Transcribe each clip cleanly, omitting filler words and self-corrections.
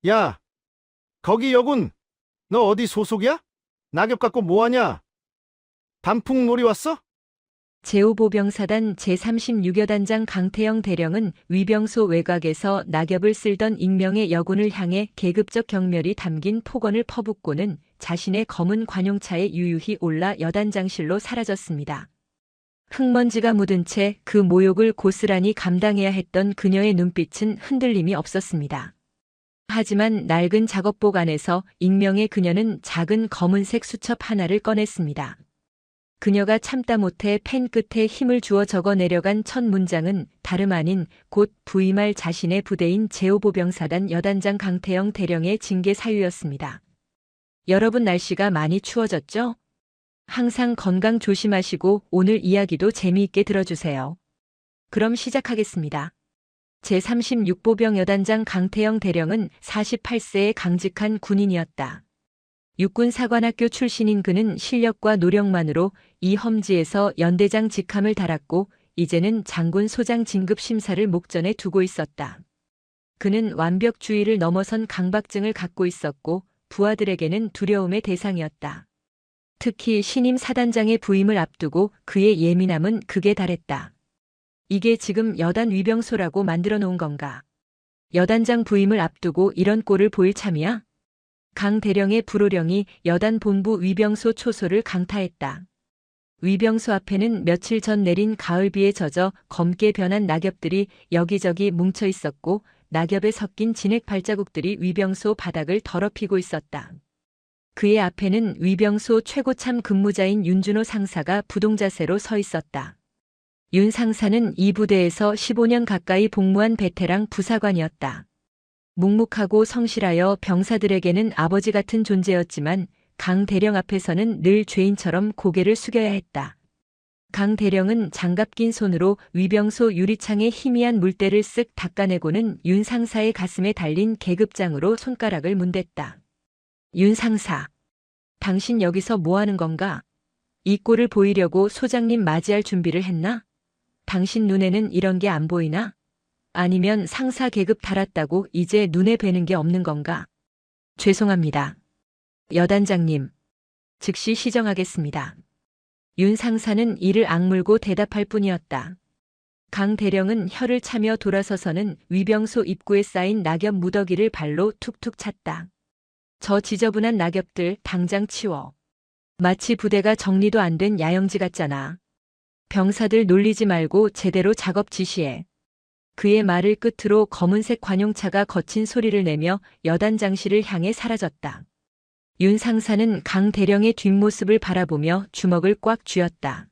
야, 거기 여군, 너 어디 소속이야? 낙엽 갖고 뭐하냐? 단풍놀이 왔어? 제5보병사단 제36여 단장 강태영 대령은 위병소 외곽에서 낙엽을 쓸던 익명의 여군을 향해 계급적 경멸이 담긴 폭언을 퍼붓고는 자신의 검은 관용차에 유유히 올라 여단장실로 사라졌습니다. 흙먼지가 묻은 채 그 모욕을 고스란히 감당해야 했던 그녀의 눈빛은 흔들림이 없었습니다. 하지만 낡은 작업복 안에서 익명의 그녀는 작은 검은색 수첩 하나를 꺼냈습니다. 그녀가 참다 못해 펜 끝에 힘을 주어 적어 내려간 첫 문장은 다름 아닌 곧 부임할 자신의 부대인 제5보병사단 여단장 강태영 대령의 징계 사유였습니다. 여러분, 날씨가 많이 추워졌죠? 항상 건강 조심하시고 오늘 이야기도 재미있게 들어주세요. 그럼 시작하겠습니다. 제36보병 여단장 강태영 대령은 48세의 강직한 군인이었다. 육군사관학교 출신인 그는 실력과 노력만으로 이 험지에서 연대장 직함을 달았고 이제는 장군 소장 진급 심사를 목전에 두고 있었다. 그는 완벽주의를 넘어선 강박증을 갖고 있었고 부하들에게는 두려움의 대상이었다. 특히 신임 사단장의 부임을 앞두고 그의 예민함은 극에 달했다. 이게 지금 여단 위병소라고 만들어 놓은 건가? 여단장 부임을 앞두고 이런 꼴을 보일 참이야? 강 대령의 불호령이 여단 본부 위병소 초소를 강타했다. 위병소 앞에는 며칠 전 내린 가을비에 젖어 검게 변한 낙엽들이 여기저기 뭉쳐 있었고 낙엽에 섞인 진액 발자국들이 위병소 바닥을 더럽히고 있었다. 그의 앞에는 위병소 최고참 근무자인 윤준호 상사가 부동자세로 서 있었다. 윤 상사는 이 부대에서 15년 가까이 복무한 베테랑 부사관이었다. 묵묵하고 성실하여 병사들에게는 아버지 같은 존재였지만 강 대령 앞에서는 늘 죄인처럼 고개를 숙여야 했다. 강 대령은 장갑 낀 손으로 위병소 유리창에 희미한 물때를 쓱 닦아내고는 윤 상사의 가슴에 달린 계급장으로 손가락을 문댔다. 윤 상사, 당신 여기서 뭐 하는 건가? 이 꼴을 보이려고 소장님 맞이할 준비를 했나? 당신 눈에는 이런 게 안 보이나? 아니면 상사 계급 달았다고 이제 눈에 뵈는 게 없는 건가? 죄송합니다. 여단장님, 즉시 시정하겠습니다. 윤 상사는 이를 악물고 대답할 뿐이었다. 강 대령은 혀를 차며 돌아서서는 위병소 입구에 쌓인 낙엽 무더기를 발로 툭툭 찼다. 저 지저분한 낙엽들 당장 치워. 마치 부대가 정리도 안 된 야영지 같잖아. 병사들 놀리지 말고 제대로 작업 지시해. 그의 말을 끝으로 검은색 관용차가 거친 소리를 내며 여단장실을 향해 사라졌다. 윤 상사는 강 대령의 뒷모습을 바라보며 주먹을 꽉 쥐었다.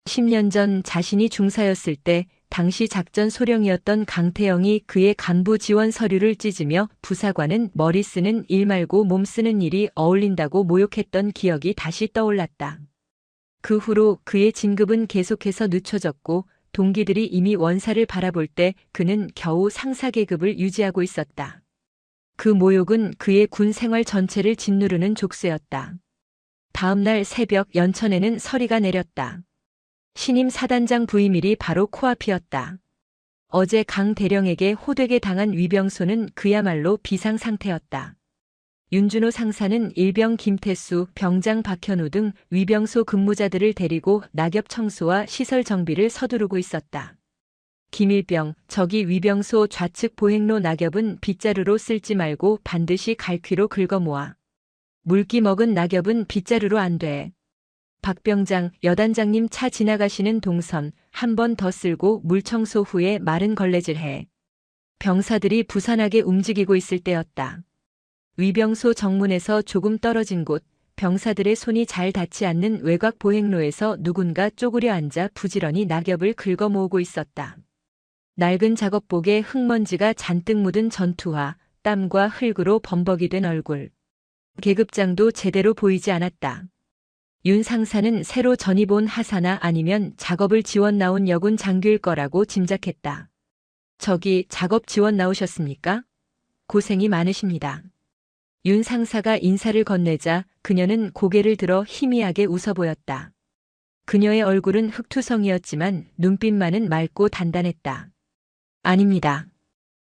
10년 전 자신이 중사였을 때 당시 작전 소령이었던 강태영이 그의 간부 지원 서류를 찢으며 부사관은 머리 쓰는 일 말고 몸 쓰는 일이 어울린다고 모욕했던 기억이 다시 떠올랐다. 그 후로 그의 진급은 계속해서 늦춰졌고 동기들이 이미 원사를 바라볼 때 그는 겨우 상사 계급을 유지하고 있었다. 그 모욕은 그의 군 생활 전체를 짓누르는 족쇄였다. 다음 날 새벽 연천에는 서리가 내렸다. 신임 사단장 부임일이 바로 코앞이었다. 어제 강 대령에게 호되게 당한 위병소는 그야말로 비상 상태였다. 윤준호 상사는 일병 김태수, 병장 박현우 등 위병소 근무자들을 데리고 낙엽 청소와 시설 정비를 서두르고 있었다. 김일병, 저기 위병소 좌측 보행로 낙엽은 빗자루로 쓸지 말고 반드시 갈퀴로 긁어 모아. 물기 먹은 낙엽은 빗자루로 안 돼. 박 병장, 여단장님 차 지나가시는 동선 한 번 더 쓸고 물 청소 후에 마른 걸레질 해. 병사들이 부산하게 움직이고 있을 때였다. 위병소 정문에서 조금 떨어진 곳, 병사들의 손이 잘 닿지 않는 외곽 보행로에서 누군가 쪼그려 앉아 부지런히 낙엽을 긁어 모으고 있었다. 낡은 작업복에 흙먼지가 잔뜩 묻은 전투화, 땀과 흙으로 범벅이 된 얼굴. 계급장도 제대로 보이지 않았다. 윤 상사는 새로 전입 온 하사나 아니면 작업을 지원 나온 여군 장교일 거라고 짐작했다. 저기 작업 지원 나오셨습니까? 고생이 많으십니다. 윤 상사가 인사를 건네자 그녀는 고개를 들어 희미하게 웃어 보였다. 그녀의 얼굴은 흙투성이었지만 눈빛만은 맑고 단단했다. 아닙니다.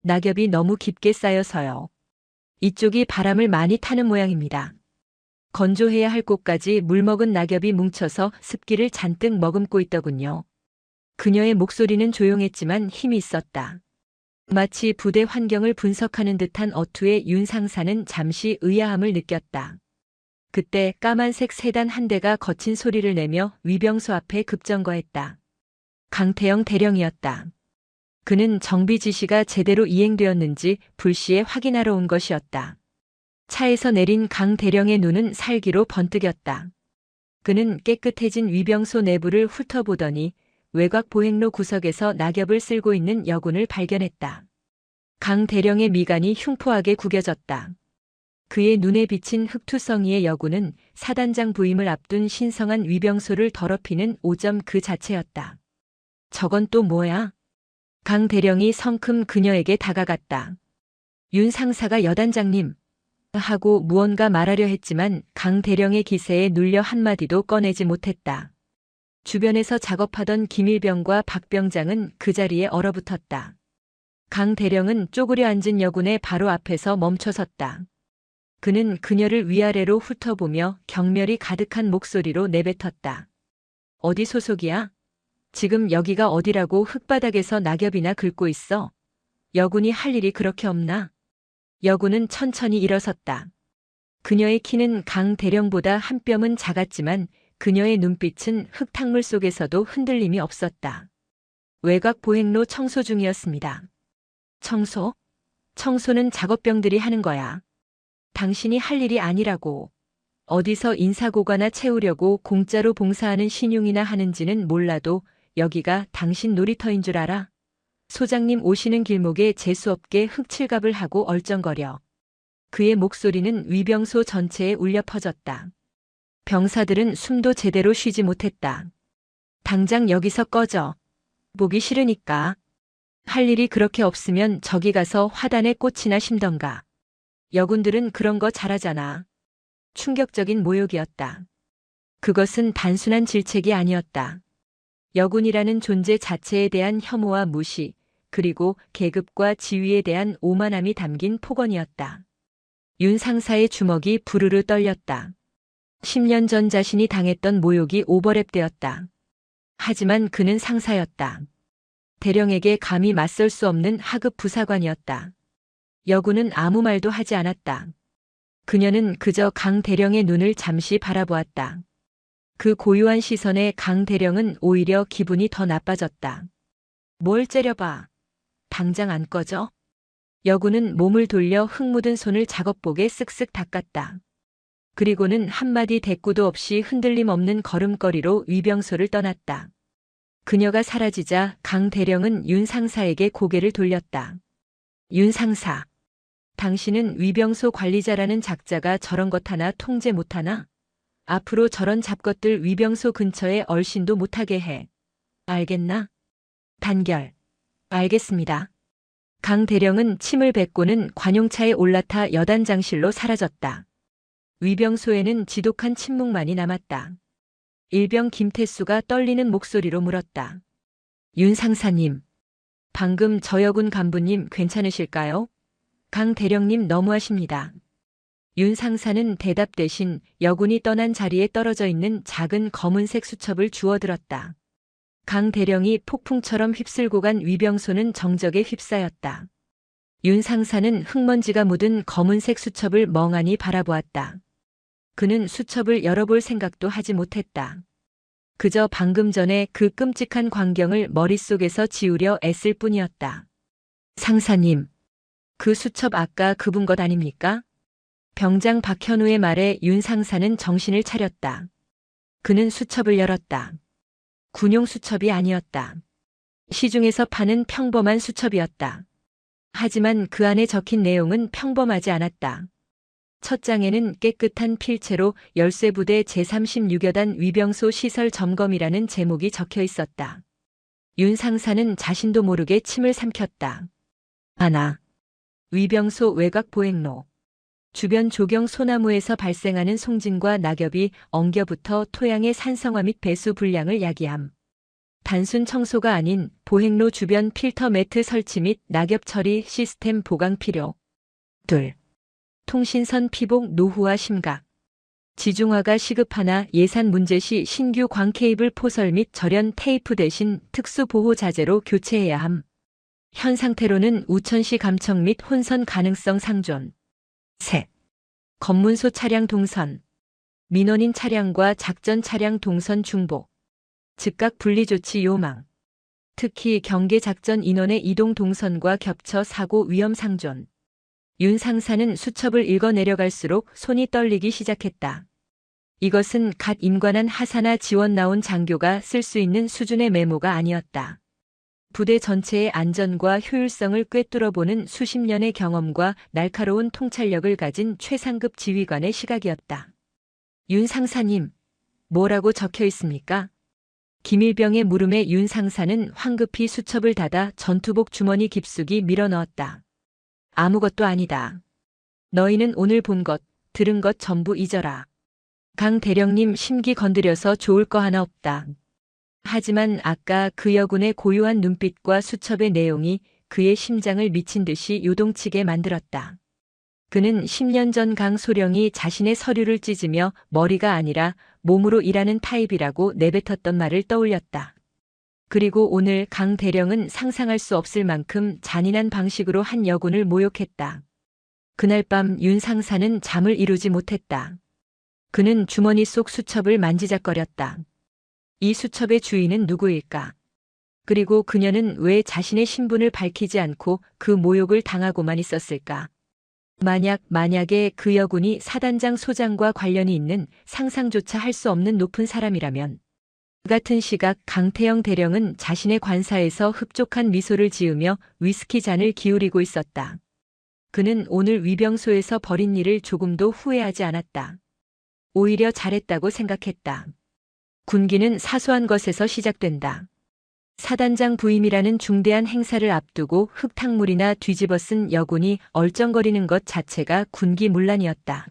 낙엽이 너무 깊게 쌓여서요. 이쪽이 바람을 많이 타는 모양입니다. 건조해야 할 곳까지 물먹은 낙엽이 뭉쳐서 습기를 잔뜩 머금고 있더군요. 그녀의 목소리는 조용했지만 힘이 있었다. 마치 부대 환경을 분석하는 듯한 어투에 윤 상사는 잠시 의아함을 느꼈다. 그때 까만색 세단 한 대가 거친 소리를 내며 위병소 앞에 급정거했다. 강태영 대령이었다. 그는 정비 지시가 제대로 이행되었는지 불시에 확인하러 온 것이었다. 차에서 내린 강 대령의 눈은 살기로 번뜩였다. 그는 깨끗해진 위병소 내부를 훑어보더니 외곽 보행로 구석에서 낙엽을 쓸고 있는 여군을 발견했다. 강 대령의 미간이 흉포하게 구겨졌다. 그의 눈에 비친 흑투성이의 여군은 사단장 부임을 앞둔 신성한 위병소를 더럽히는 오점 그 자체였다. 저건 또 뭐야? 강 대령이 성큼 그녀에게 다가갔다. 윤 상사가 여단장님 하고 무언가 말하려 했지만 강 대령의 기세에 눌려 한마디도 꺼내지 못했다. 주변에서 작업하던 김일병과 박병장은 그 자리에 얼어붙었다. 강 대령은 쪼그려 앉은 여군의 바로 앞에서 멈춰섰다. 그는 그녀를 위아래로 훑어보며 경멸이 가득한 목소리로 내뱉었다. 어디 소속이야? 지금 여기가 어디라고 흙바닥에서 낙엽이나 긁고 있어? 여군이 할 일이 그렇게 없나? 여군은 천천히 일어섰다. 그녀의 키는 강 대령보다 한 뼘은 작았지만 그녀의 눈빛은 흙탕물 속에서도 흔들림이 없었다. 외곽 보행로 청소 중이었습니다. 청소? 청소는 작업병들이 하는 거야. 당신이 할 일이 아니라고. 어디서 인사고과나 채우려고 공짜로 봉사하는 신용이나 하는지는 몰라도 여기가 당신 놀이터인 줄 알아? 소장님 오시는 길목에 재수없게 흙칠갑을 하고 얼쩡거려. 그의 목소리는 위병소 전체에 울려 퍼졌다. 병사들은 숨도 제대로 쉬지 못했다. 당장 여기서 꺼져. 보기 싫으니까. 할 일이 그렇게 없으면 저기 가서 화단에 꽃이나 심던가. 여군들은 그런 거 잘하잖아. 충격적인 모욕이었다. 그것은 단순한 질책이 아니었다. 여군이라는 존재 자체에 대한 혐오와 무시, 그리고 계급과 지위에 대한 오만함이 담긴 폭언이었다. 윤 상사의 주먹이 부르르 떨렸다. 10년 전 자신이 당했던 모욕이 오버랩되었다. 하지만 그는 상사였다. 대령에게 감히 맞설 수 없는 하급 부사관이었다. 여군은 아무 말도 하지 않았다. 그녀는 그저 강 대령의 눈을 잠시 바라보았다. 그 고요한 시선에 강 대령은 오히려 기분이 더 나빠졌다. 뭘 째려봐. 당장 안 꺼져? 여군은 몸을 돌려 흙 묻은 손을 작업복에 쓱쓱 닦았다. 그리고는 한마디 대꾸도 없이 흔들림 없는 걸음걸이로 위병소를 떠났다. 그녀가 사라지자 강 대령은 윤 상사에게 고개를 돌렸다. 윤 상사. 당신은 위병소 관리자라는 작자가 저런 것 하나 통제 못하나? 앞으로 저런 잡것들 위병소 근처에 얼씬도 못하게 해. 알겠나? 단결. 알겠습니다. 강 대령은 침을 뱉고는 관용차에 올라타 여단장실로 사라졌다. 위병소에는 지독한 침묵만이 남았다. 일병 김태수가 떨리는 목소리로 물었다. 윤 상사님, 방금 저 여군 간부님 괜찮으실까요? 강 대령님 너무하십니다. 윤 상사는 대답 대신 여군이 떠난 자리에 떨어져 있는 작은 검은색 수첩을 주워들었다. 강 대령이 폭풍처럼 휩쓸고 간 위병소는 정적에 휩싸였다. 윤 상사는 흙먼지가 묻은 검은색 수첩을 멍하니 바라보았다. 그는 수첩을 열어볼 생각도 하지 못했다. 그저 방금 전에 그 끔찍한 광경을 머릿속에서 지우려 애쓸 뿐이었다. 상사님, 그 수첩 아까 그분 것 아닙니까? 병장 박현우의 말에 윤 상사는 정신을 차렸다. 그는 수첩을 열었다. 군용 수첩이 아니었다. 시중에서 파는 평범한 수첩이었다. 하지만 그 안에 적힌 내용은 평범하지 않았다. 첫 장에는 깨끗한 필체로 열쇠부대 제36여단 위병소 시설 점검이라는 제목이 적혀 있었다. 윤 상사는 자신도 모르게 침을 삼켰다. 하나. 위병소 외곽 보행로. 주변 조경 소나무에서 발생하는 송진과 낙엽이 엉겨붙어 토양의 산성화 및 배수 불량을 야기함. 단순 청소가 아닌 보행로 주변 필터 매트 설치 및 낙엽 처리 시스템 보강 필요. 둘. 통신선 피복 노후화 심각. 지중화가 시급하나 예산 문제 시 신규 광 케이블 포설 및 절연 테이프 대신 특수 보호 자재로 교체해야 함. 현 상태로는 우천시 감청 및 혼선 가능성 상존. 셋. 검문소 차량 동선. 민원인 차량과 작전 차량 동선 중복. 즉각 분리 조치 요망. 특히 경계 작전 인원의 이동 동선과 겹쳐 사고 위험 상존. 윤 상사는 수첩을 읽어 내려갈수록 손이 떨리기 시작했다. 이것은 갓 임관한 하사나 지원 나온 장교가 쓸 수 있는 수준의 메모가 아니었다. 부대 전체의 안전과 효율성을 꿰뚫어보는 수십 년의 경험과 날카로운 통찰력을 가진 최상급 지휘관의 시각이었다. 윤 상사님, 뭐라고 적혀 있습니까? 김일병의 물음에 윤 상사는 황급히 수첩을 닫아 전투복 주머니 깊숙이 밀어넣었다. 아무것도 아니다. 너희는 오늘 본 것, 들은 것 전부 잊어라. 강 대령님 심기 건드려서 좋을 거 하나 없다. 하지만 아까 그 여군의 고요한 눈빛과 수첩의 내용이 그의 심장을 미친 듯이 요동치게 만들었다. 그는 10년 전 강 소령이 자신의 서류를 찢으며 머리가 아니라 몸으로 일하는 타입이라고 내뱉었던 말을 떠올렸다. 그리고 오늘 강 대령은 상상할 수 없을 만큼 잔인한 방식으로 한 여군을 모욕했다. 그날 밤 윤 상사는 잠을 이루지 못했다. 그는 주머니 속 수첩을 만지작거렸다. 이 수첩의 주인은 누구일까? 그리고 그녀는 왜 자신의 신분을 밝히지 않고 그 모욕을 당하고만 있었을까? 만약에 그 여군이 사단장 소장과 관련이 있는 상상조차 할 수 없는 높은 사람이라면 그 같은 시각 강태영 대령은 자신의 관사에서 흡족한 미소를 지으며 위스키 잔을 기울이고 있었다. 그는 오늘 위병소에서 벌인 일을 조금도 후회하지 않았다. 오히려 잘했다고 생각했다. 군기는 사소한 것에서 시작된다. 사단장 부임이라는 중대한 행사를 앞두고 흙탕물이나 뒤집어 쓴 여군이 얼쩡거리는 것 자체가 군기문란이었다.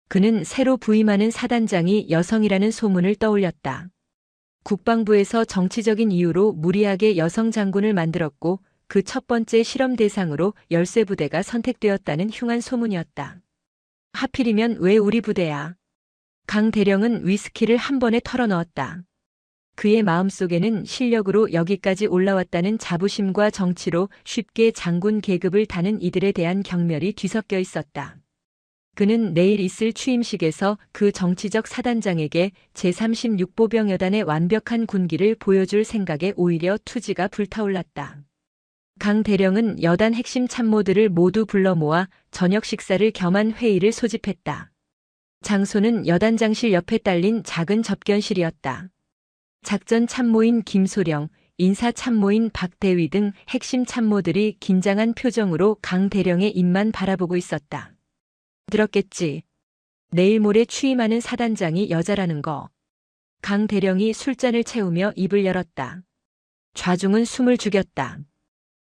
그는 새로 부임하는 사단장이 여성이라는 소문을 떠올렸다. 국방부에서 정치적인 이유로 무리하게 여성 장군을 만들었고 그 첫 번째 실험 대상으로 열쇠부대가 선택되었다는 흉한 소문이었다. 하필이면 왜 우리 부대야? 강 대령은 위스키를 한 번에 털어넣었다. 그의 마음속에는 실력으로 여기까지 올라왔다는 자부심과 정치로 쉽게 장군 계급을 다는 이들에 대한 경멸이 뒤섞여 있었다. 그는 내일 있을 취임식에서 그 정치적 사단장에게 제36보병여단의 완벽한 군기를 보여줄 생각에 오히려 투지가 불타올랐다. 강 대령은 여단 핵심 참모들을 모두 불러 모아 저녁 식사를 겸한 회의를 소집했다. 장소는 여단장실 옆에 딸린 작은 접견실이었다. 작전 참모인 김소령, 인사 참모인 박대위 등 핵심 참모들이 긴장한 표정으로 강 대령의 입만 바라보고 있었다. 들었겠지. 내일 모레 취임하는 사단장이 여자라는 거. 강 대령이 술잔을 채우며 입을 열었다. 좌중은 숨을 죽였다.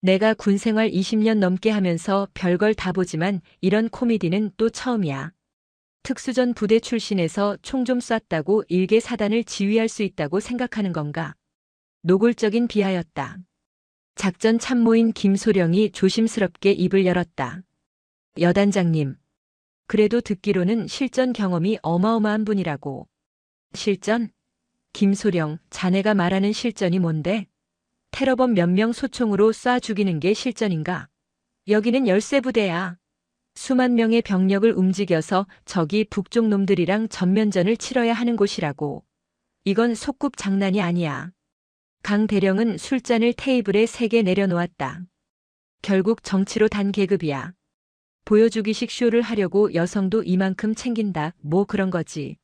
내가 군생활 20년 넘게 하면서 별걸 다 보지만 이런 코미디는 또 처음이야. 특수전 부대 출신에서 총 좀 쐈다고 일개 사단을 지휘할 수 있다고 생각하는 건가? 노골적인 비하였다. 작전 참모인 김소령이 조심스럽게 입을 열었다. 여단장님. 그래도 듣기로는 실전 경험이 어마어마한 분이라고. 실전? 김소령, 자네가 말하는 실전이 뭔데? 테러범 몇 명 소총으로 쏴 죽이는 게 실전인가? 여기는 열세부대야. 수만 명의 병력을 움직여서 저기 북쪽 놈들이랑 전면전을 치러야 하는 곳이라고. 이건 속꿉 장난이 아니야. 강 대령은 술잔을 테이블에 3개 내려놓았다. 결국 정치로 단 계급이야. 보여주기식 쇼를 하려고 여성도 이만큼 챙긴다. 뭐 그런 거지.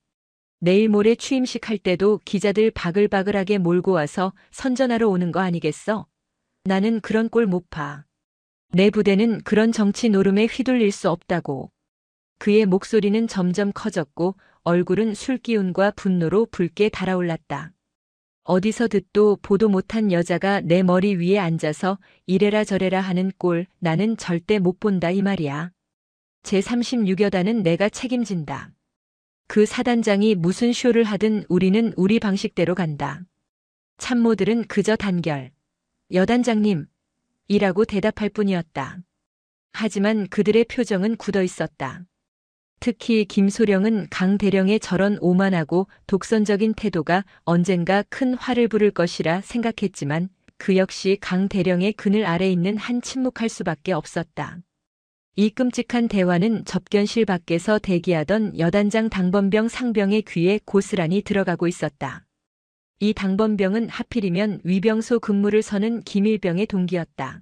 내일 모레 취임식 할 때도 기자들 바글바글하게 몰고 와서 선전하러 오는 거 아니겠어? 나는 그런 꼴 못 봐. 내 부대는 그런 정치 노름에 휘둘릴 수 없다고. 그의 목소리는 점점 커졌고 얼굴은 술기운과 분노로 붉게 달아올랐다. 어디서 듣도 보도 못한 여자가 내 머리 위에 앉아서 이래라 저래라 하는 꼴 나는 절대 못 본다 이 말이야. 제36여단은 내가 책임진다. 그 사단장이 무슨 쇼를 하든 우리는 우리 방식대로 간다. 참모들은 그저 단결. 여단장님. 이라고 대답할 뿐이었다. 하지만 그들의 표정은 굳어 있었다. 특히 김소령은 강 대령의 저런 오만하고 독선적인 태도가 언젠가 큰 화를 부를 것이라 생각했지만 그 역시 강 대령의 그늘 아래 있는 한 침묵할 수밖에 없었다. 이 끔찍한 대화는 접견실 밖에서 대기하던 여단장 당번병 상병의 귀에 고스란히 들어가고 있었다. 이 당번병은 하필이면 위병소 근무를 서는 김일병의 동기였다.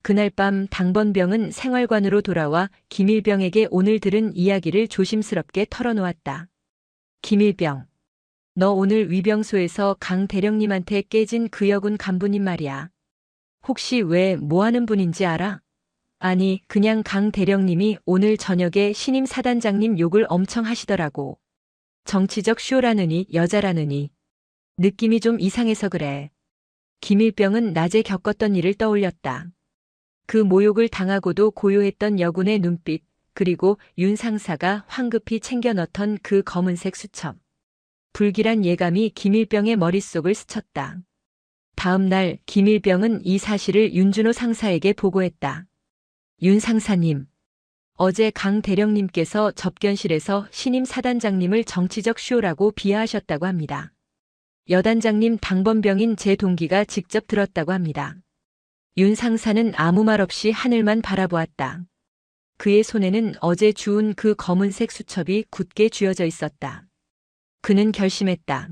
그날 밤 당번병은 생활관으로 돌아와 김일병에게 오늘 들은 이야기를 조심스럽게 털어놓았다. 김일병, 너 오늘 위병소에서 강 대령님한테 깨진 그 여군 간부님 말이야. 혹시 왜 뭐 하는 분인지 알아? 아니, 그냥 강 대령님이 오늘 저녁에 신임 사단장님 욕을 엄청 하시더라고. 정치적 쇼라느니 여자라느니. 느낌이 좀 이상해서 그래. 김일병은 낮에 겪었던 일을 떠올렸다. 그 모욕을 당하고도 고요했던 여군의 눈빛, 그리고 윤 상사가 황급히 챙겨 넣던 그 검은색 수첩. 불길한 예감이 김일병의 머릿속을 스쳤다. 다음 날 김일병은 이 사실을 윤준호 상사에게 보고했다. 윤 상사님, 어제 강 대령님께서 접견실에서 신임 사단장님을 정치적 쇼라고 비하하셨다고 합니다. 여단장님 당번병인 제 동기가 직접 들었다고 합니다. 윤 상사는 아무 말 없이 하늘만 바라보았다. 그의 손에는 어제 주운 그 검은색 수첩이 굳게 쥐어져 있었다. 그는 결심했다.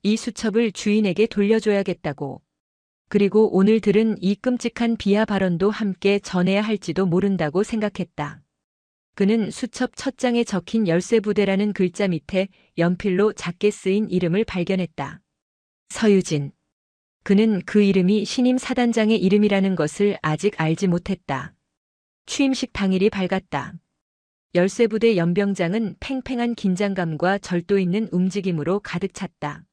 이 수첩을 주인에게 돌려줘야겠다고. 그리고 오늘 들은 이 끔찍한 비하 발언도 함께 전해야 할지도 모른다고 생각했다. 그는 수첩 첫 장에 적힌 열쇠부대라는 글자 밑에 연필로 작게 쓰인 이름을 발견했다. 서유진. 그는 그 이름이 신임 사단장의 이름이라는 것을 아직 알지 못했다. 취임식 당일이 밝았다. 열쇠부대 연병장은 팽팽한 긴장감과 절도 있는 움직임으로 가득 찼다.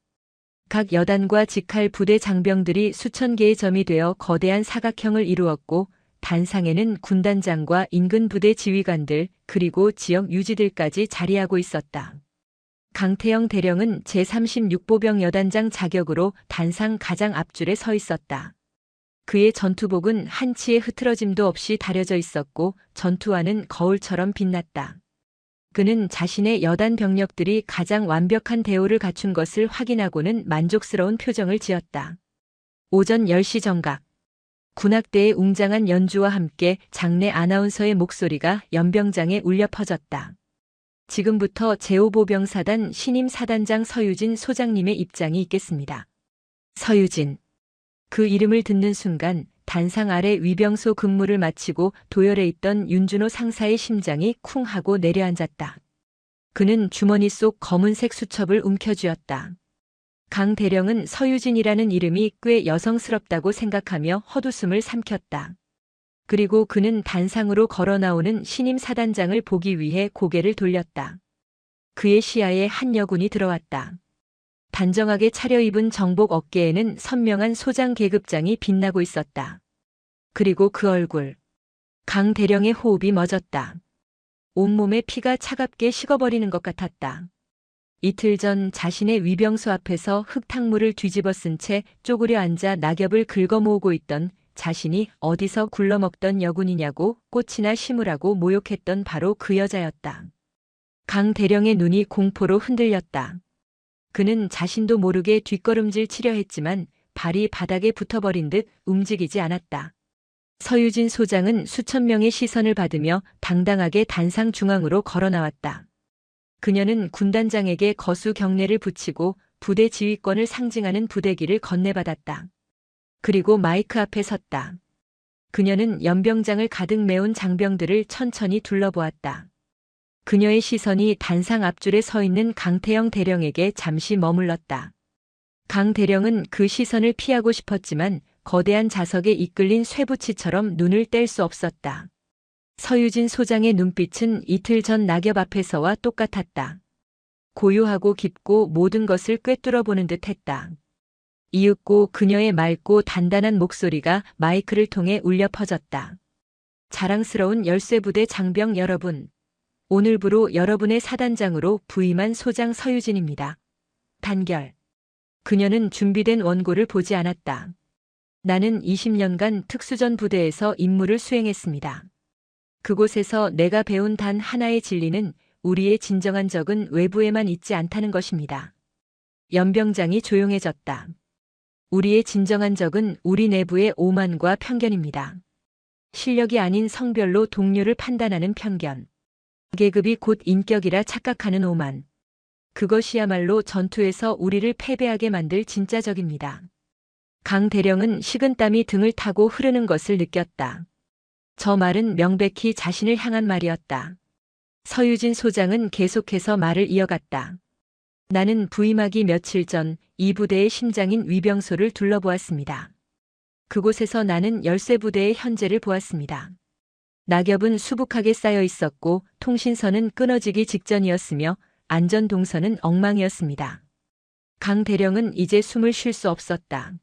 각 여단과 직할 부대 장병들이 수천 개의 점이 되어 거대한 사각형을 이루었고 단상에는 군단장과 인근 부대 지휘관들 그리고 지역 유지들까지 자리하고 있었다. 강태영 대령은 제36보병 여단장 자격으로 단상 가장 앞줄에 서 있었다. 그의 전투복은 한치의 흐트러짐도 없이 다려져 있었고 전투화는 거울처럼 빛났다. 그는 자신의 여단 병력들이 가장 완벽한 대우를 갖춘 것을 확인하고는 만족스러운 표정을 지었다. 오전 10시 정각. 군악대의 웅장한 연주와 함께 장내 아나운서의 목소리가 연병장에 울려 퍼졌다. 지금부터 제5보병사단 신임 사단장 서유진 소장님의 입장이 있겠습니다. 서유진. 그 이름을 듣는 순간 단상 아래 위병소 근무를 마치고 도열해 있던 윤준호 상사의 심장이 쿵 하고 내려앉았다. 그는 주머니 속 검은색 수첩을 움켜쥐었다. 강 대령은 서유진이라는 이름이 꽤 여성스럽다고 생각하며 헛웃음을 삼켰다. 그리고 그는 단상으로 걸어 나오는 신임 사단장을 보기 위해 고개를 돌렸다. 그의 시야에 한 여군이 들어왔다. 단정하게 차려입은 정복 어깨에는 선명한 소장 계급장이 빛나고 있었다. 그리고 그 얼굴. 강 대령의 호흡이 멎었다. 온몸에 피가 차갑게 식어버리는 것 같았다. 이틀 전 자신의 위병소 앞에서 흙탕물을 뒤집어 쓴 채 쪼그려 앉아 낙엽을 긁어 모으고 있던 자신이 어디서 굴러먹던 여군이냐고 꽃이나 심으라고 모욕했던 바로 그 여자였다. 강 대령의 눈이 공포로 흔들렸다. 그는 자신도 모르게 뒷걸음질 치려 했지만 발이 바닥에 붙어버린 듯 움직이지 않았다. 서유진 소장은 수천 명의 시선을 받으며 당당하게 단상 중앙으로 걸어 나왔다. 그녀는 군단장에게 거수 경례를 붙이고 부대 지휘권을 상징하는 부대기를 건네받았다. 그리고 마이크 앞에 섰다. 그녀는 연병장을 가득 메운 장병들을 천천히 둘러보았다. 그녀의 시선이 단상 앞줄에 서 있는 강태영 대령에게 잠시 머물렀다. 강 대령은 그 시선을 피하고 싶었지만 거대한 자석에 이끌린 쇠붙이처럼 눈을 뗄 수 없었다. 서유진 소장의 눈빛은 이틀 전 낙엽 앞에서와 똑같았다. 고요하고 깊고 모든 것을 꿰뚫어 보는 듯 했다. 이윽고 그녀의 맑고 단단한 목소리가 마이크를 통해 울려 퍼졌다. 자랑스러운 열쇠부대 장병 여러분. 오늘부로 여러분의 사단장으로 부임한 소장 서유진입니다. 단결. 그녀는 준비된 원고를 보지 않았다. 나는 20년간 특수전 부대에서 임무를 수행했습니다. 그곳에서 내가 배운 단 하나의 진리는 우리의 진정한 적은 외부에만 있지 않다는 것입니다. 연병장이 조용해졌다. 우리의 진정한 적은 우리 내부의 오만과 편견입니다. 실력이 아닌 성별로 동료를 판단하는 편견. 계급이 곧 인격이라 착각하는 오만. 그것이야말로 전투에서 우리를 패배하게 만들 진짜 적입니다. 강 대령은 식은땀이 등을 타고 흐르는 것을 느꼈다. 저 말은 명백히 자신을 향한 말이었다. 서유진 소장은 계속해서 말을 이어갔다. 나는 부임하기 며칠 전 이 부대의 심장인 위병소를 둘러보았습니다. 그곳에서 나는 열쇠부대의 현재를 보았습니다. 낙엽은 수북하게 쌓여 있었고 통신선은 끊어지기 직전이었으며 안전동선은 엉망이었습니다. 강 대령은 이제 숨을 쉴 수 없었다.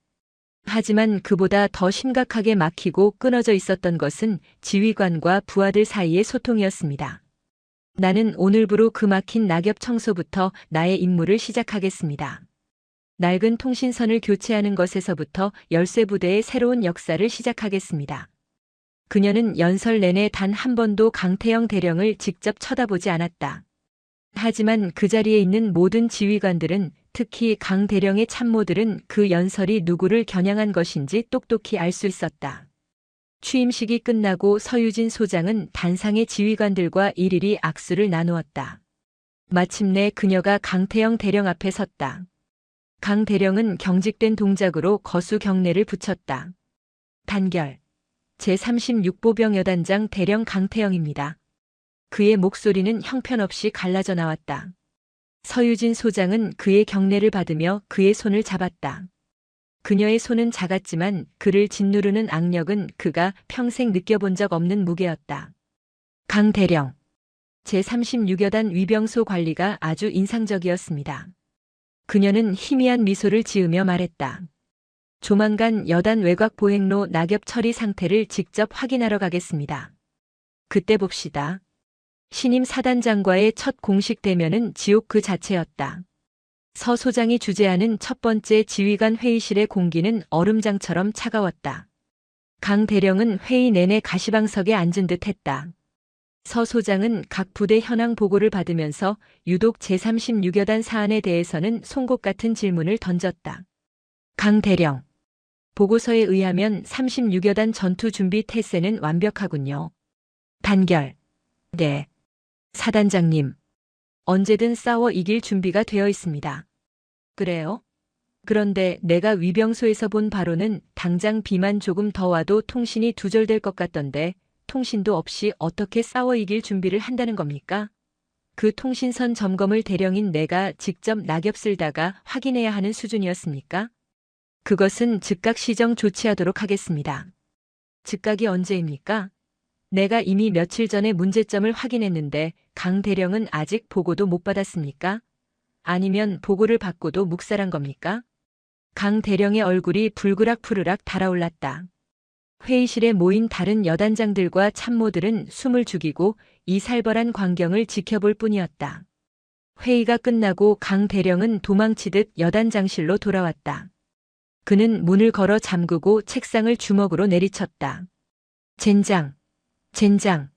하지만 그보다 더 심각하게 막히고 끊어져 있었던 것은 지휘관과 부하들 사이의 소통이었습니다. 나는 오늘부로 그 막힌 낙엽 청소부터 나의 임무를 시작하겠습니다. 낡은 통신선을 교체하는 것에서부터 열쇠부대의 새로운 역사를 시작하겠습니다. 그녀는 연설 내내 단 한 번도 강태영 대령을 직접 쳐다보지 않았다. 하지만 그 자리에 있는 모든 지휘관들은, 특히 강 대령의 참모들은 그 연설이 누구를 겨냥한 것인지 똑똑히 알 수 있었다. 취임식이 끝나고 서유진 소장은 단상의 지휘관들과 일일이 악수를 나누었다. 마침내 그녀가 강태영 대령 앞에 섰다. 강 대령은 경직된 동작으로 거수 경례를 붙였다. 단결. 제36보병 여단장 대령 강태영입니다. 그의 목소리는 형편없이 갈라져 나왔다. 서유진 소장은 그의 경례를 받으며 그의 손을 잡았다. 그녀의 손은 작았지만 그를 짓누르는 악력은 그가 평생 느껴본 적 없는 무게였다. 강 대령. 제36여단 위병소 관리가 아주 인상적이었습니다. 그녀는 희미한 미소를 지으며 말했다. 조만간 여단 외곽 보행로 낙엽 처리 상태를 직접 확인하러 가겠습니다. 그때 봅시다. 신임 사단장과의 첫 공식 대면은 지옥 그 자체였다. 서 소장이 주재하는 첫 번째 지휘관 회의실의 공기는 얼음장처럼 차가웠다. 강 대령은 회의 내내 가시방석에 앉은 듯 했다. 서 소장은 각 부대 현황 보고를 받으면서 유독 제36여단 사안에 대해서는 송곳 같은 질문을 던졌다. 강 대령. 보고서에 의하면 36여단 전투 준비 태세는 완벽하군요. 단결. 네. 사단장님. 언제든 싸워 이길 준비가 되어 있습니다. 그래요? 그런데 내가 위병소에서 본 바로는 당장 비만 조금 더 와도 통신이 두절될 것 같던데 통신도 없이 어떻게 싸워 이길 준비를 한다는 겁니까? 그 통신선 점검을 대령인 내가 직접 낙엽 쓸다가 확인해야 하는 수준이었습니까? 그것은 즉각 시정 조치하도록 하겠습니다. 즉각이 언제입니까? 내가 이미 며칠 전에 문제점을 확인했는데 강 대령은 아직 보고도 못 받았습니까? 아니면 보고를 받고도 묵살한 겁니까? 강 대령의 얼굴이 불그락푸르락 달아올랐다. 회의실에 모인 다른 여단장들과 참모들은 숨을 죽이고 이 살벌한 광경을 지켜볼 뿐이었다. 회의가 끝나고 강 대령은 도망치듯 여단장실로 돌아왔다. 그는 문을 걸어 잠그고 책상을 주먹으로 내리쳤다. 젠장, 젠장,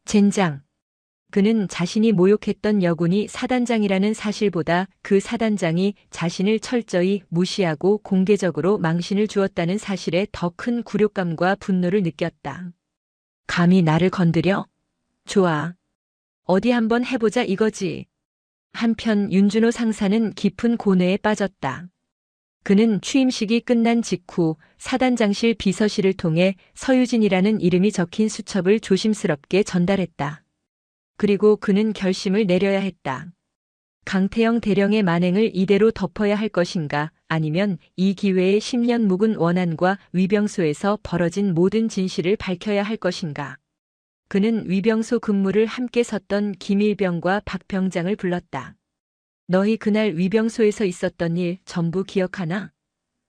젠장. 그는 자신이 모욕했던 여군이 사단장이라는 사실보다 그 사단장이 자신을 철저히 무시하고 공개적으로 망신을 주었다는 사실에 더 큰 굴욕감과 분노를 느꼈다. 감히 나를 건드려? 좋아. 어디 한번 해보자 이거지. 한편 윤준호 상사는 깊은 고뇌에 빠졌다. 그는 취임식이 끝난 직후 사단장실 비서실을 통해 서유진이라는 이름이 적힌 수첩을 조심스럽게 전달했다. 그리고 그는 결심을 내려야 했다. 강태영 대령의 만행을 이대로 덮어야 할 것인가, 아니면 이 기회에 10년 묵은 원한과 위병소에서 벌어진 모든 진실을 밝혀야 할 것인가. 그는 위병소 근무를 함께 섰던 김일병과 박 병장을 불렀다. 너희 그날 위병소에서 있었던 일 전부 기억하나?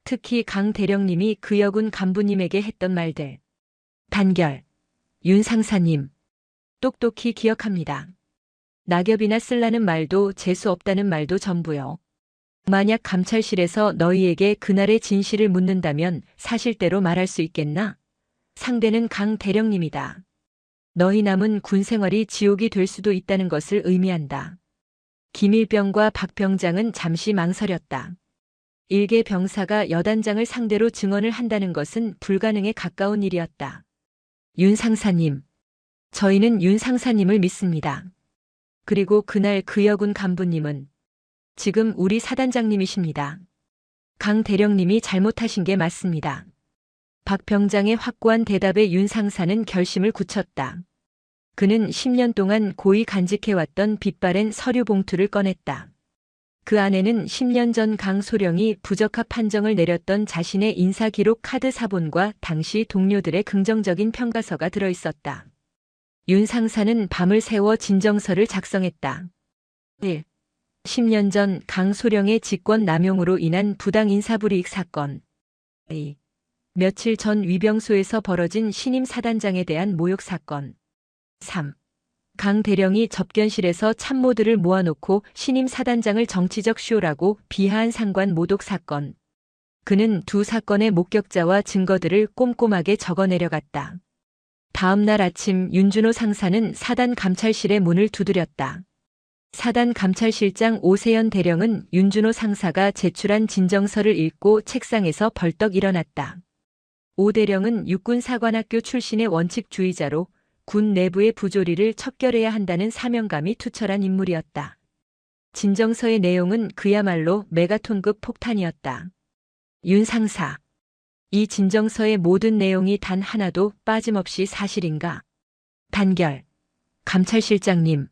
특히 강 대령님이 그 여군 간부님에게 했던 말들. 단결. 윤 상사님. 똑똑히 기억합니다. 낙엽이나 쓸라는 말도 재수 없다는 말도 전부요. 만약 감찰실에서 너희에게 그날의 진실을 묻는다면 사실대로 말할 수 있겠나? 상대는 강 대령님이다. 너희 남은 군 생활이 지옥이 될 수도 있다는 것을 의미한다. 김일병과 박 병장은 잠시 망설였다. 일개 병사가 여단장을 상대로 증언을 한다는 것은 불가능에 가까운 일이었다. 윤 상사님. 저희는 윤 상사님을 믿습니다. 그리고 그날 그 여군 간부님은 지금 우리 사단장님이십니다. 강 대령님이 잘못하신 게 맞습니다. 박 병장의 확고한 대답에 윤 상사는 결심을 굳혔다. 그는 10년 동안 고이 간직해왔던 빛바랜 서류 봉투를 꺼냈다. 그 안에는 10년 전 강소령이 부적합 판정을 내렸던 자신의 인사기록 카드 사본과 당시 동료들의 긍정적인 평가서가 들어있었다. 윤 상사는 밤을 새워 진정서를 작성했다. 1. 10년 전 강소령의 직권 남용으로 인한 부당 인사불이익 사건. 2. 며칠 전 위병소에서 벌어진 신임 사단장에 대한 모욕 사건. 3. 강 대령이 접견실에서 참모들을 모아놓고 신임 사단장을 정치적 쇼라고 비하한 상관 모독 사건. 그는 두 사건의 목격자와 증거들을 꼼꼼하게 적어 내려갔다. 다음 날 아침 윤준호 상사는 사단 감찰실의 문을 두드렸다. 사단 감찰실장 오세연 대령은 윤준호 상사가 제출한 진정서를 읽고 책상에서 벌떡 일어났다. 오 대령은 육군사관학교 출신의 원칙주의자로 군 내부의 부조리를 척결해야 한다는 사명감이 투철한 인물이었다. 진정서의 내용은 그야말로 메가톤급 폭탄이었다. 윤 상사. 이 진정서의 모든 내용이 단 하나도 빠짐없이 사실인가? 단결. 감찰실장님.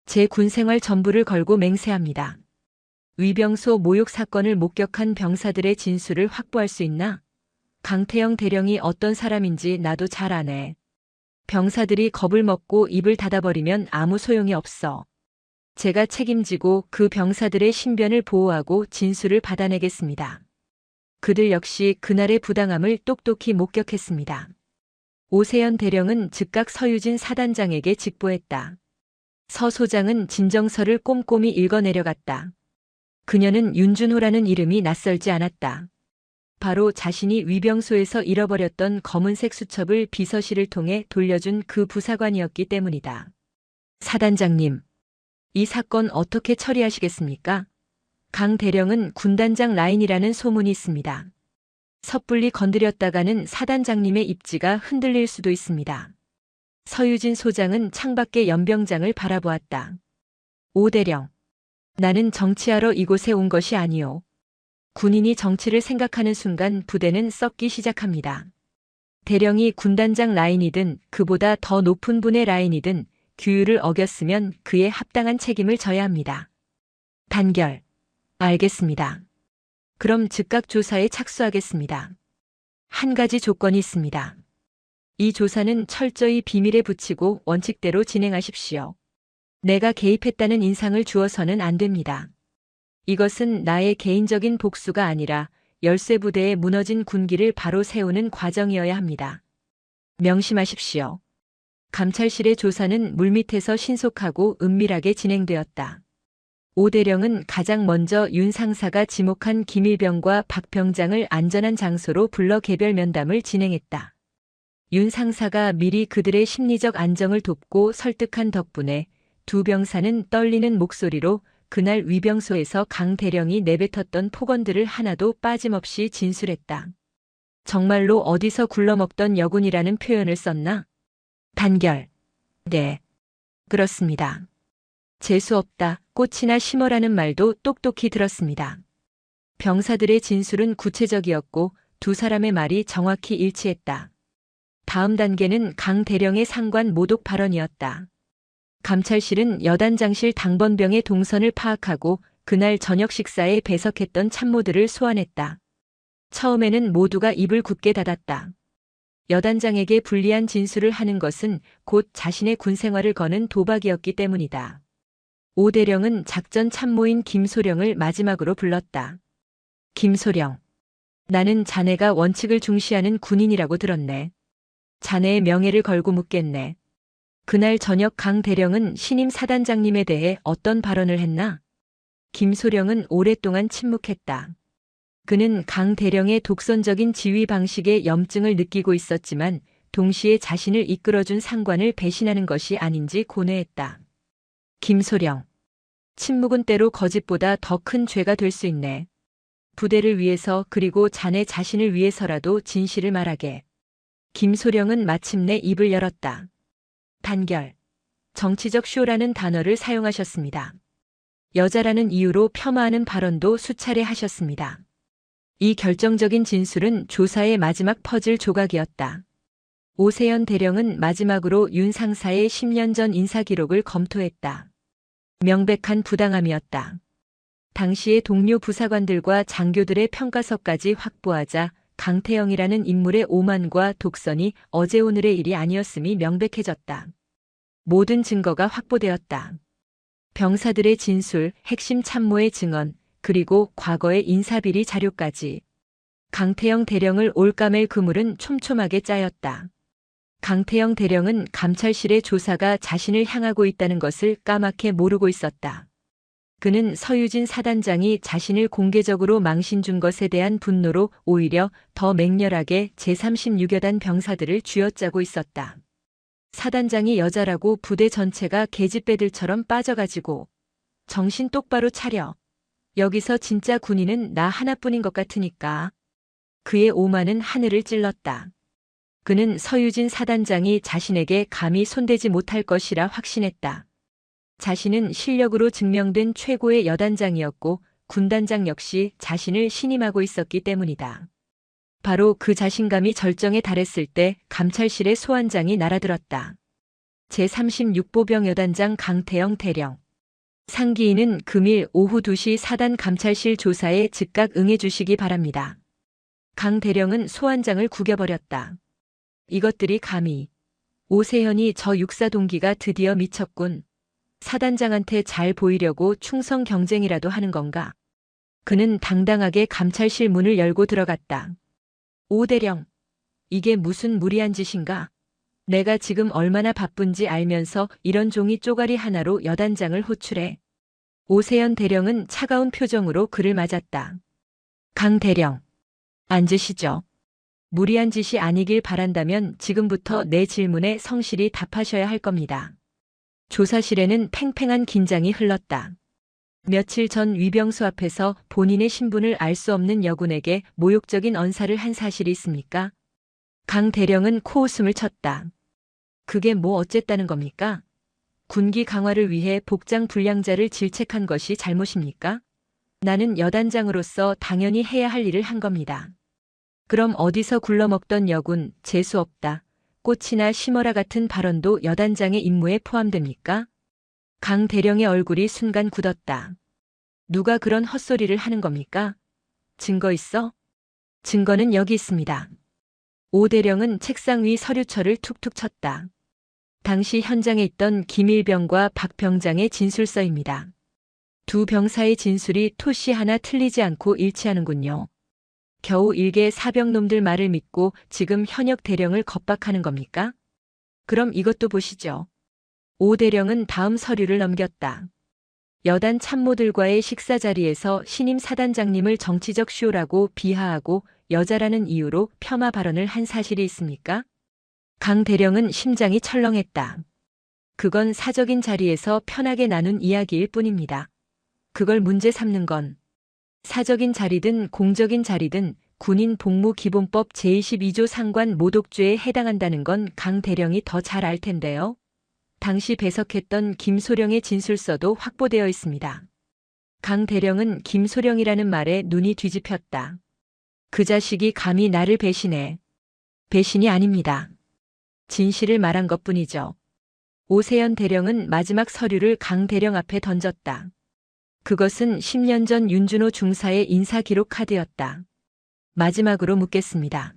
제 군생활 전부를 걸고 맹세합니다. 위병소 모욕 사건을 목격한 병사들의 진술을 확보할 수 있나? 강태영 대령이 어떤 사람인지 나도 잘 아네. 병사들이 겁을 먹고 입을 닫아버리면 아무 소용이 없어. 제가 책임지고 그 병사들의 신변을 보호하고 진술을 받아내겠습니다. 그들 역시 그날의 부당함을 똑똑히 목격했습니다. 오세연 대령은 즉각 서유진 사단장에게 직보했다. 서 소장은 진정서를 꼼꼼히 읽어 내려갔다. 그녀는 윤준호라는 이름이 낯설지 않았다. 바로 자신이 위병소에서 잃어버렸던 검은색 수첩을 비서실을 통해 돌려준 그 부사관이었기 때문이다. 사단장님, 이 사건 어떻게 처리하시겠습니까? 강 대령은 군단장 라인이라는 소문이 있습니다. 섣불리 건드렸다가는 사단장님의 입지가 흔들릴 수도 있습니다. 서유진 소장은 창밖의 연병장을 바라보았다. 오 대령, 나는 정치하러 이곳에 온 것이 아니오. 군인이 정치를 생각하는 순간 부대는 썩기 시작합니다. 대령이 군단장 라인이든 그보다 더 높은 분의 라인이든 규율을 어겼으면 그에 합당한 책임을 져야 합니다. 단결. 알겠습니다. 그럼 즉각 조사에 착수하겠습니다. 한 가지 조건이 있습니다. 이 조사는 철저히 비밀에 붙이고 원칙대로 진행하십시오. 내가 개입했다는 인상을 주어서는 안 됩니다. 이것은 나의 개인적인 복수가 아니라 열쇠부대의 무너진 군기를 바로 세우는 과정이어야 합니다. 명심하십시오. 감찰실의 조사는 물밑에서 신속하고 은밀하게 진행되었다. 오 대령은 가장 먼저 윤 상사가 지목한 김일병과 박 병장을 안전한 장소로 불러 개별 면담을 진행했다. 윤 상사가 미리 그들의 심리적 안정을 돕고 설득한 덕분에 두 병사는 떨리는 목소리로 그날 위병소에서 강 대령이 내뱉었던 폭언들을 하나도 빠짐없이 진술했다. 정말로 어디서 굴러먹던 여군이라는 표현을 썼나? 단결. 네. 그렇습니다. 재수없다, 꽃이나 심어라는 말도 똑똑히 들었습니다. 병사들의 진술은 구체적이었고 두 사람의 말이 정확히 일치했다. 다음 단계는 강 대령의 상관 모독 발언이었다. 감찰실은 여단장실 당번병의 동선을 파악하고 그날 저녁 식사에 배석했던 참모들을 소환했다. 처음에는 모두가 입을 굳게 닫았다. 여단장에게 불리한 진술을 하는 것은 곧 자신의 군생활을 거는 도박이었기 때문이다. 오 대령은 작전 참모인 김소령을 마지막으로 불렀다. 김소령. 나는 자네가 원칙을 중시하는 군인이라고 들었네. 자네의 명예를 걸고 묻겠네. 그날 저녁 강 대령은 신임 사단장님에 대해 어떤 발언을 했나? 김소령은 오랫동안 침묵했다. 그는 강 대령의 독선적인 지휘 방식에 염증을 느끼고 있었지만 동시에 자신을 이끌어준 상관을 배신하는 것이 아닌지 고뇌했다. 김소령. 침묵은 때로 거짓보다 더 큰 죄가 될 수 있네. 부대를 위해서 그리고 자네 자신을 위해서라도 진실을 말하게. 김소령은 마침내 입을 열었다. 단결. 정치적 쇼라는 단어를 사용하셨습니다. 여자라는 이유로 폄하하는 발언도 수차례 하셨습니다. 이 결정적인 진술은 조사의 마지막 퍼즐 조각이었다. 오세연 대령은 마지막으로 윤 상사의 10년 전 인사 기록을 검토했다. 명백한 부당함이었다. 당시의 동료 부사관들과 장교들의 평가서까지 확보하자 강태영이라는 인물의 오만과 독선이 어제 오늘의 일이 아니었음이 명백해졌다. 모든 증거가 확보되었다. 병사들의 진술, 핵심 참모의 증언, 그리고 과거의 인사비리 자료까지. 강태영 대령을 올까맬 그물은 촘촘하게 짜였다. 강태영 대령은 감찰실의 조사가 자신을 향하고 있다는 것을 까맣게 모르고 있었다. 그는 서유진 사단장이 자신을 공개적으로 망신 준 것에 대한 분노로 오히려 더 맹렬하게 제36여단 병사들을 쥐어짜고 있었다. 사단장이 여자라고 부대 전체가 계집애들처럼 빠져가지고 정신 똑바로 차려. 여기서 진짜 군인은 나 하나뿐인 것 같으니까. 그의 오만은 하늘을 찔렀다. 그는 서유진 사단장이 자신에게 감히 손대지 못할 것이라 확신했다. 자신은 실력으로 증명된 최고의 여단장이었고 군단장 역시 자신을 신임하고 있었기 때문이다. 바로 그 자신감이 절정에 달했을 때 감찰실의 소환장이 날아들었다. 제36보병 여단장 강태영 대령. 상기인은 금일 오후 2시 사단 감찰실 조사에 즉각 응해주시기 바랍니다. 강 대령은 소환장을 구겨버렸다. 이것들이 감히. 오세현이 저 육사 동기가 드디어 미쳤군. 사단장한테 잘 보이려고 충성 경쟁이라도 하는 건가? 그는 당당하게 감찰실 문을 열고 들어갔다. 오 대령, 이게 무슨 무리한 짓인가? 내가 지금 얼마나 바쁜지 알면서 이런 종이 쪼가리 하나로 여단장을 호출해. 오세연 대령은 차가운 표정으로 그를 맞았다. 강 대령, 앉으시죠. 무리한 짓이 아니길 바란다면 지금부터 내 질문에 성실히 답하셔야 할 겁니다. 조사실에는 팽팽한 긴장이 흘렀다. 며칠 전 위병소 앞에서 본인의 신분을 알 수 없는 여군에게 모욕적인 언사를 한 사실이 있습니까? 강 대령은 코웃음을 쳤다. 그게 뭐 어쨌다는 겁니까? 군기 강화를 위해 복장 불량자를 질책한 것이 잘못입니까? 나는 여단장으로서 당연히 해야 할 일을 한 겁니다. 그럼 어디서 굴러먹던 여군, 재수없다, 꽃이나 심어라 같은 발언도 여단장의 임무에 포함됩니까? 강 대령의 얼굴이 순간 굳었다. 누가 그런 헛소리를 하는 겁니까? 증거 있어? 증거는 여기 있습니다. 오 대령은 책상 위 서류철을 툭툭 쳤다. 당시 현장에 있던 김일병과 박 병장의 진술서입니다. 두 병사의 진술이 토시 하나 틀리지 않고 일치하는군요. 겨우 일개 사병놈들 말을 믿고 지금 현역 대령을 겁박하는 겁니까? 그럼 이것도 보시죠. 오 대령은 다음 서류를 넘겼다. 여단 참모들과의 식사 자리에서 신임 사단장님을 정치적 쇼라고 비하하고 여자라는 이유로 폄하 발언을 한 사실이 있습니까? 강 대령은 심장이 철렁했다. 그건 사적인 자리에서 편하게 나눈 이야기일 뿐입니다. 그걸 문제 삼는 건 사적인 자리든 공적인 자리든 군인 복무기본법 제22조 상관 모독죄에 해당한다는 건 강 대령이 더 잘 알 텐데요. 당시 배석했던 김소령의 진술서도 확보되어 있습니다. 강 대령은 김소령이라는 말에 눈이 뒤집혔다. 그 자식이 감히 나를 배신해. 배신이 아닙니다. 진실을 말한 것뿐이죠. 오세연 대령은 마지막 서류를 강 대령 앞에 던졌다. 그것은 10년 전 윤준호 중사의 인사기록 카드였다. 마지막으로 묻겠습니다.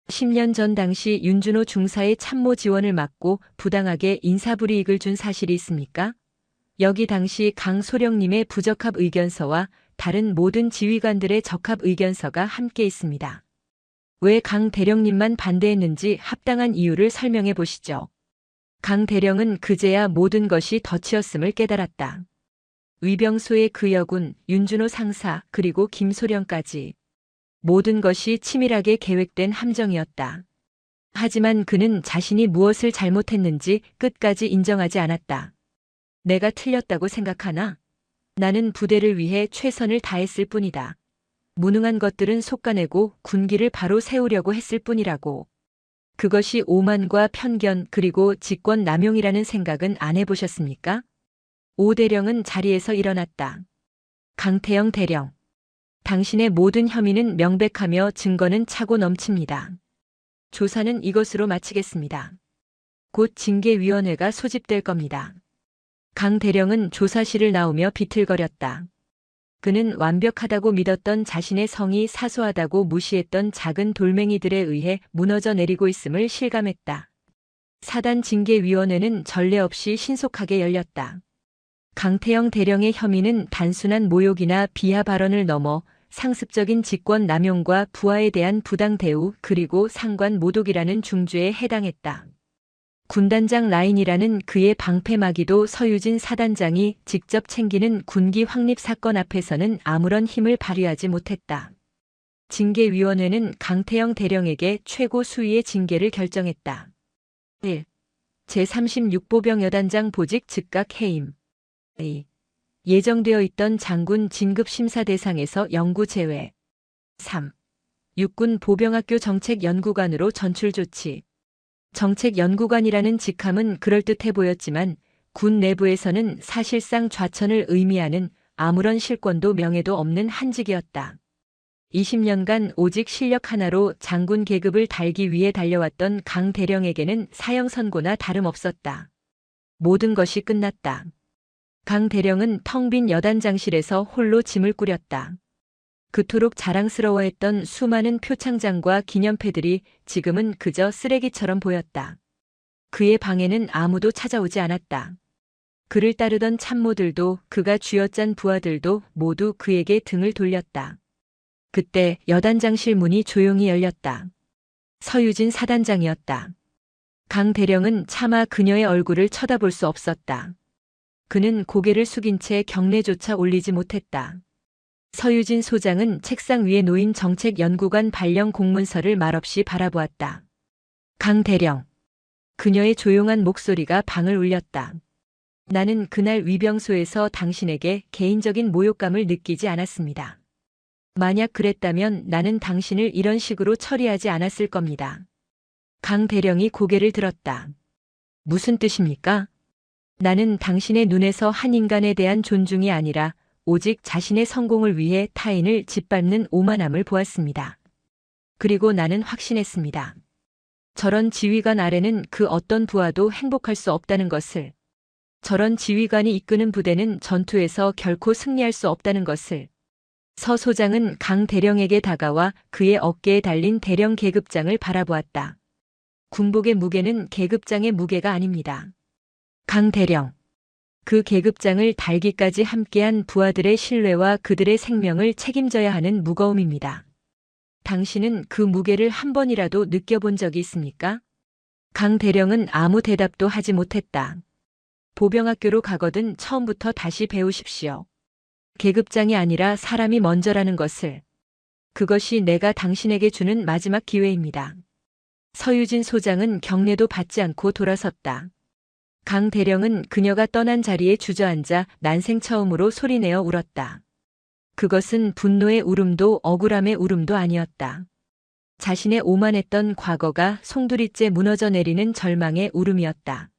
10년 전 당시 윤준호 중사의 참모 지원을 막고 부당하게 인사불이익을 준 사실이 있습니까? 여기 당시 강소령님의 부적합 의견서와 다른 모든 지휘관들의 적합 의견서가 함께 있습니다. 왜 강 대령님만 반대했는지 합당한 이유를 설명해 보시죠. 강 대령은 그제야 모든 것이 덫이었음을 깨달았다. 위병소의 그 여군, 윤준호 상사, 그리고 김소령까지. 모든 것이 치밀하게 계획된 함정이었다. 하지만 그는 자신이 무엇을 잘못했는지 끝까지 인정하지 않았다. 내가 틀렸다고 생각하나? 나는 부대를 위해 최선을 다했을 뿐이다. 무능한 것들은 속아내고 군기를 바로 세우려고 했을 뿐이라고. 그것이 오만과 편견 그리고 직권 남용이라는 생각은 안 해보셨습니까? 오 대령은 자리에서 일어났다. 강태영 대령. 당신의 모든 혐의는 명백하며 증거는 차고 넘칩니다. 조사는 이것으로 마치겠습니다. 곧 징계위원회가 소집될 겁니다. 강 대령은 조사실을 나오며 비틀거렸다. 그는 완벽하다고 믿었던 자신의 성이 사소하다고 무시했던 작은 돌멩이들에 의해 무너져 내리고 있음을 실감했다. 사단 징계위원회는 전례 없이 신속하게 열렸다. 강태영 대령의 혐의는 단순한 모욕이나 비하 발언을 넘어 상습적인 직권 남용과 부하에 대한 부당 대우 그리고 상관 모독이라는 중죄에 해당했다. 군단장 라인이라는 그의 방패막이도 서유진 사단장이 직접 챙기는 군기 확립 사건 앞에서는 아무런 힘을 발휘하지 못했다. 징계위원회는 강태영 대령에게 최고 수위의 징계를 결정했다. 1. 제36보병 여단장 보직 즉각 해임. 2. 예정되어 있던 장군 진급심사 대상에서 영구 제외. 3. 육군 보병학교 정책연구관으로 전출 조치. 정책연구관이라는 직함은 그럴듯해 보였지만 군 내부에서는 사실상 좌천을 의미하는 아무런 실권도 명예도 없는 한직이었다. 20년간 오직 실력 하나로 장군 계급을 달기 위해 달려왔던 강 대령에게는 사형 선고나 다름없었다. 모든 것이 끝났다. 강 대령은 텅 빈 여단장실에서 홀로 짐을 꾸렸다. 그토록 자랑스러워했던 수많은 표창장과 기념패들이 지금은 그저 쓰레기처럼 보였다. 그의 방에는 아무도 찾아오지 않았다. 그를 따르던 참모들도 그가 쥐어짠 부하들도 모두 그에게 등을 돌렸다. 그때 여단장실 문이 조용히 열렸다. 서유진 사단장이었다. 강 대령은 차마 그녀의 얼굴을 쳐다볼 수 없었다. 그는 고개를 숙인 채 경례조차 올리지 못했다. 서유진 소장은 책상 위에 놓인 정책연구관 발령 공문서를 말없이 바라보았다. 강 대령. 그녀의 조용한 목소리가 방을 울렸다. 나는 그날 위병소에서 당신에게 개인적인 모욕감을 느끼지 않았습니다. 만약 그랬다면 나는 당신을 이런 식으로 처리하지 않았을 겁니다. 강 대령이 고개를 들었다. 무슨 뜻입니까? 나는 당신의 눈에서 한 인간에 대한 존중이 아니라 오직 자신의 성공을 위해 타인을 짓밟는 오만함을 보았습니다. 그리고 나는 확신했습니다. 저런 지휘관 아래는 그 어떤 부하도 행복할 수 없다는 것을. 저런 지휘관이 이끄는 부대는 전투에서 결코 승리할 수 없다는 것을. 서 소장은 강 대령에게 다가와 그의 어깨에 달린 대령 계급장을 바라보았다. 군복의 무게는 계급장의 무게가 아닙니다. 강 대령. 그 계급장을 달기까지 함께한 부하들의 신뢰와 그들의 생명을 책임져야 하는 무거움입니다. 당신은 그 무게를 한 번이라도 느껴본 적이 있습니까? 강 대령은 아무 대답도 하지 못했다. 보병학교로 가거든 처음부터 다시 배우십시오. 계급장이 아니라 사람이 먼저라는 것을. 그것이 내가 당신에게 주는 마지막 기회입니다. 서유진 소장은 경례도 받지 않고 돌아섰다. 강 대령은 그녀가 떠난 자리에 주저앉아 난생 처음으로 소리내어 울었다. 그것은 분노의 울음도 억울함의 울음도 아니었다. 자신의 오만했던 과거가 송두리째 무너져 내리는 절망의 울음이었다.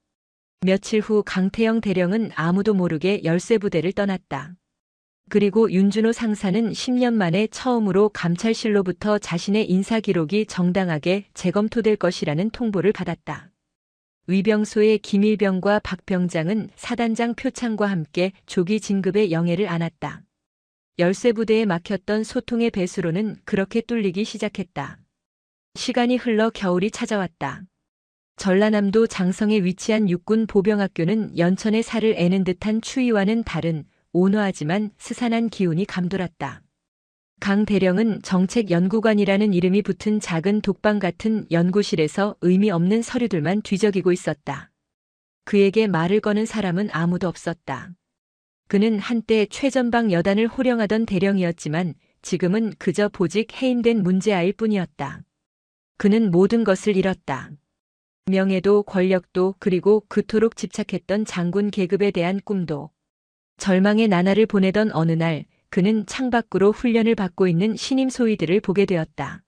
며칠 후 강태영 대령은 아무도 모르게 열쇠부대를 떠났다. 그리고 윤준호 상사는 10년 만에 처음으로 감찰실로부터 자신의 인사 기록이 정당하게 재검토될 것이라는 통보를 받았다. 위병소의 김일병과 박병장은 사단장 표창과 함께 조기 진급의 영예를 안았다. 열쇠부대에 막혔던 소통의 배수로는 그렇게 뚫리기 시작했다. 시간이 흘러 겨울이 찾아왔다. 전라남도 장성에 위치한 육군 보병학교는 연천의 살을 애는 듯한 추위와는 다른 온화하지만 스산한 기운이 감돌았다. 강 대령은 정책연구관이라는 이름이 붙은 작은 독방 같은 연구실에서 의미 없는 서류들만 뒤적이고 있었다. 그에게 말을 거는 사람은 아무도 없었다. 그는 한때 최전방 여단을 호령하던 대령이었지만 지금은 그저 보직 해임된 문제아일 뿐이었다. 그는 모든 것을 잃었다. 명예도 권력도 그리고 그토록 집착했던 장군 계급에 대한 꿈도. 절망의 나날을 보내던 어느 날 그는 창밖으로 훈련을 받고 있는 신임 소위들을 보게 되었다.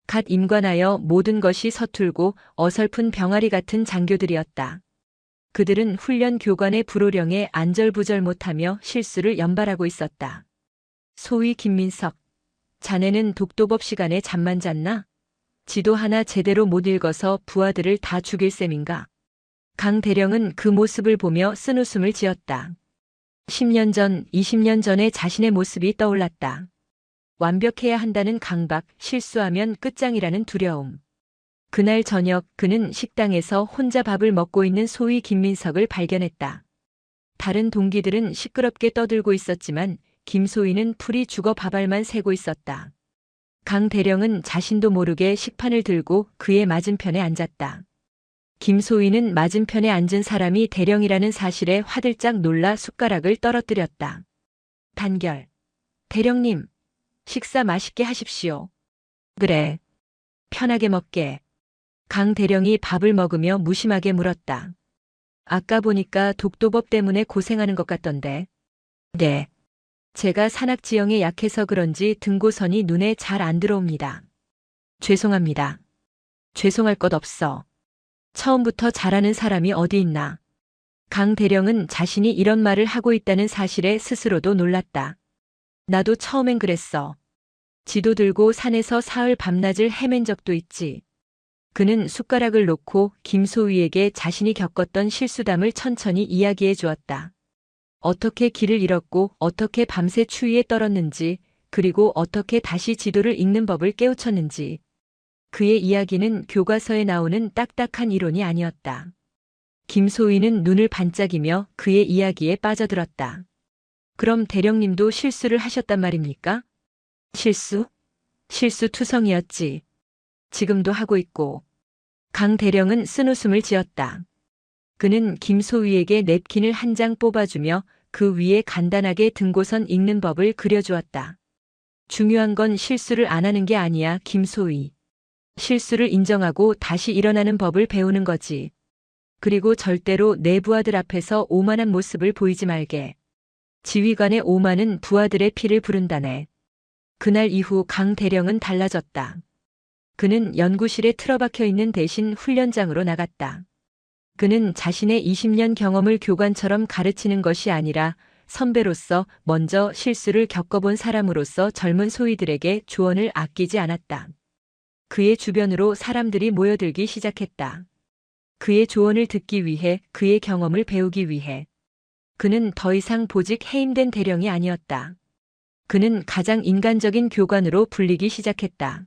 갓 임관하여 모든 것이 서툴고 어설픈 병아리 같은 장교들이었다. 그들은 훈련 교관의 불호령에 안절부절 못하며 실수를 연발하고 있었다. 소위 김민석, 자네는 독도법 시간에 잠만 잤나? 지도 하나 제대로 못 읽어서 부하들을 다 죽일 셈인가? 강 대령은 그 모습을 보며 쓴웃음을 지었다. 10년 전, 20년 전의 자신의 모습이 떠올랐다. 완벽해야 한다는 강박, 실수하면 끝장이라는 두려움. 그날 저녁 그는 식당에서 혼자 밥을 먹고 있는 소위 김민석을 발견했다. 다른 동기들은 시끄럽게 떠들고 있었지만 김소희는 풀이 죽어 밥알만 새고 있었다. 강 대령은 자신도 모르게 식판을 들고 그의 맞은편에 앉았다. 김소희는 맞은편에 앉은 사람이 대령이라는 사실에 화들짝 놀라 숟가락을 떨어뜨렸다. 단결. 대령님, 식사 맛있게 하십시오. 그래. 편하게 먹게. 강 대령이 밥을 먹으며 무심하게 물었다. 아까 보니까 독도법 때문에 고생하는 것 같던데. 네. 제가 산악지형에 약해서 그런지 등고선이 눈에 잘 안 들어옵니다. 죄송합니다. 죄송할 것 없어. 처음부터 잘하는 사람이 어디 있나. 강 대령은 자신이 이런 말을 하고 있다는 사실에 스스로도 놀랐다. 나도 처음엔 그랬어. 지도 들고 산에서 사흘 밤낮을 헤맨 적도 있지. 그는 숟가락을 놓고 김소희에게 자신이 겪었던 실수담을 천천히 이야기해 주었다. 어떻게 길을 잃었고 어떻게 밤새 추위에 떨었는지 그리고 어떻게 다시 지도를 읽는 법을 깨우쳤는지. 그의 이야기는 교과서에 나오는 딱딱한 이론이 아니었다. 김소희는 눈을 반짝이며 그의 이야기에 빠져들었다. 그럼 대령님도 실수를 하셨단 말입니까? 실수? 실수투성이었지. 지금도 하고 있고. 강 대령은 쓴웃음을 지었다. 그는 김소희에게 냅킨을 한 장 뽑아주며 그 위에 간단하게 등고선 읽는 법을 그려주었다. 중요한 건 실수를 안 하는 게 아니야, 김소희. 실수를 인정하고 다시 일어나는 법을 배우는 거지. 그리고 절대로 내 부하들 앞에서 오만한 모습을 보이지 말게. 지휘관의 오만은 부하들의 피를 부른다네. 그날 이후 강 대령은 달라졌다. 그는 연구실에 틀어박혀 있는 대신 훈련장으로 나갔다. 그는 자신의 20년 경험을 교관처럼 가르치는 것이 아니라 선배로서 먼저 실수를 겪어본 사람으로서 젊은 소위들에게 조언을 아끼지 않았다. 그의 주변으로 사람들이 모여들기 시작했다. 그의 조언을 듣기 위해, 그의 경험을 배우기 위해. 그는 더 이상 보직 해임된 대령이 아니었다. 그는 가장 인간적인 교관으로 불리기 시작했다.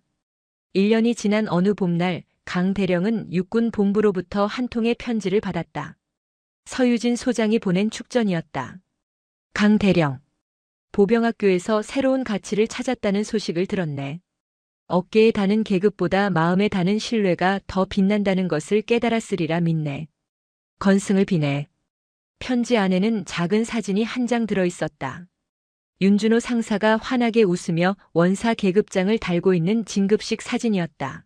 1년이 지난 어느 봄날 강 대령은 육군 본부로부터 한 통의 편지를 받았다. 서유진 소장이 보낸 축전이었다. 강 대령. 보병학교에서 새로운 가치를 찾았다는 소식을 들었네. 어깨에 다는 계급보다 마음에 다는 신뢰가 더 빛난다는 것을 깨달았으리라 믿네. 건승을 비네. 편지 안에는 작은 사진이 한 장 들어 있었다. 윤준호 상사가 환하게 웃으며 원사 계급장을 달고 있는 진급식 사진이었다.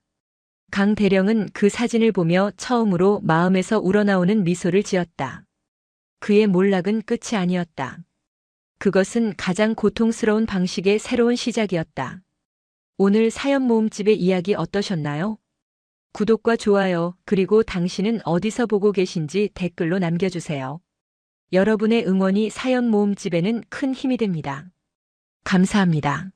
강 대령은 그 사진을 보며 처음으로 마음에서 우러나오는 미소를 지었다. 그의 몰락은 끝이 아니었다. 그것은 가장 고통스러운 방식의 새로운 시작이었다. 오늘 사연 모음집의 이야기 어떠셨나요? 구독과 좋아요, 그리고 당신은 어디서 보고 계신지 댓글로 남겨주세요. 여러분의 응원이 사연 모음집에는 큰 힘이 됩니다. 감사합니다.